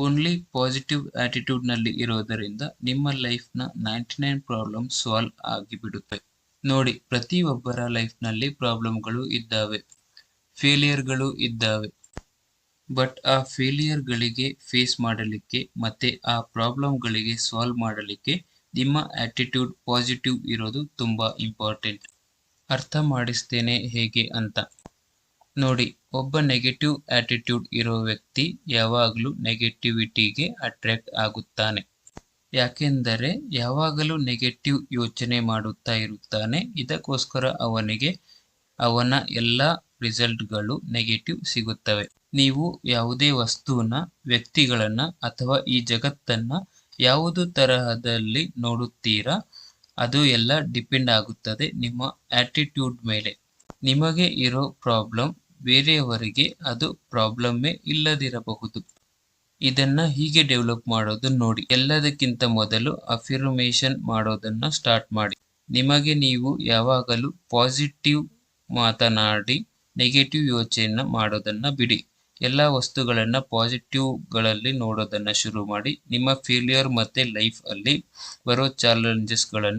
Only positive attitude ನಲ್ಲಿ ಇರೋದರಿಂದ ನಿಮ್ಮ ಲೈಫ್ ನ 99 ಪ್ರಾಬ್ಲಮ್ ಸಾಲ್ವ್ ಆಗಿಬಿಡುತ್ತೆ. ನೋಡಿ, ಪ್ರತಿಯೊಬ್ಬರ ಲೈಫ್ ನಲ್ಲಿ ಪ್ರಾಬ್ಲಮ್ಗಳು ಇದ್ದಾವೆ, ಫೇಲಿಯರ್ಗಳು ಇದ್ದಾವೆ. ಬಟ್ ಆ ಫೇಲಿಯರ್ ಗಳಿಗೆ ಫೇಸ್ ಮಾಡಲಿಕ್ಕೆ ಮತ್ತೆ ಆ ಪ್ರಾಬ್ಲಮ್ ಗಳಿಗೆ ಸಾಲ್ವ್ ಮಾಡಲಿಕ್ಕೆ ನಿಮ್ಮ ಆಟಿಟ್ಯೂಡ್ ಪಾಸಿಟಿವ್ ಇರೋದು ತುಂಬಾ ಇಂಪಾರ್ಟೆಂಟ್. ಅರ್ಥ ಮಾಡಿಸ್ತೇನೆ ಹೇಗೆ ಅಂತ. ನೋಡಿ, ಒಬ್ಬ ನೆಗೆಟಿವ್ ಆಟಿಟ್ಯೂಡ್ ಇರೋ ವ್ಯಕ್ತಿ ಯಾವಾಗಲೂ ನೆಗೆಟಿವಿಟಿಗೆ ಅಟ್ರಾಕ್ಟ್ ಆಗುತ್ತಾನೆ. ಯಾಕೆಂದರೆ ಯಾವಾಗಲೂ ನೆಗೆಟಿವ್ ಯೋಚನೆ ಮಾಡುತ್ತಾ ಇರುತ್ತಾನೆ. ಇದಕ್ಕೋಸ್ಕರ ಅವನಿಗೆ ಅವನ ಎಲ್ಲ ರಿಸಲ್ಟ್ಗಳು ನೆಗೆಟಿವ್ ಸಿಗುತ್ತವೆ. ನೀವು ಯಾವುದೇ ವಸ್ತುವನ್ನ, ವ್ಯಕ್ತಿಗಳನ್ನ ಅಥವಾ ಈ ಜಗತ್ತನ್ನ ಯಾವುದು ತರಹದಲ್ಲಿ ನೋಡುತ್ತೀರಾ ಅದು ಎಲ್ಲ ಡಿಪೆಂಡ್ ಆಗುತ್ತದೆ ನಿಮ್ಮ ಆಟಿಟ್ಯೂಡ್ ಮೇಲೆ. ನಿಮಗೆ ಇರೋ ಪ್ರಾಬ್ಲಮ್ ಬೇರೆಯವರಿಗೆ ಅದು ಪ್ರಾಬ್ಲಮ್ಮೇ ಇಲ್ಲದಿರಬಹುದು. ಇದನ್ನ ಹೀಗೆ ಡೆವಲಪ್ ಮಾಡೋದು ನೋಡಿ. ಎಲ್ಲದಕ್ಕಿಂತ ಮೊದಲು ಅಫಿರ್ಮೇಷನ್ ಮಾಡೋದನ್ನ ಸ್ಟಾರ್ಟ್ ಮಾಡಿ. ನಿಮಗೆ ನೀವು ಯಾವಾಗಲೂ ಪಾಸಿಟಿವ್ ಮಾತನಾಡಿ ನೆಗೆಟಿವ್ ಯೋಚನೆ ಮಾಡೋದನ್ನ ಬಿಡಿ. ಎಲ್ಲ ವಸ್ತುಗಳನ್ನ ಪಾಸಿಟಿವ್ ಗಳಲ್ಲಿ ನೋಡೋದನ್ನ ಶುರು ಮಾಡಿ. ನಿಮ್ಮ ಫೇಲಿಯರ್ ಮತ್ತೆ ಲೈಫ್ ಅಲ್ಲಿ ಬರೋ ಚಾಲೆಂಜಸ್ ಗಳನ್ನ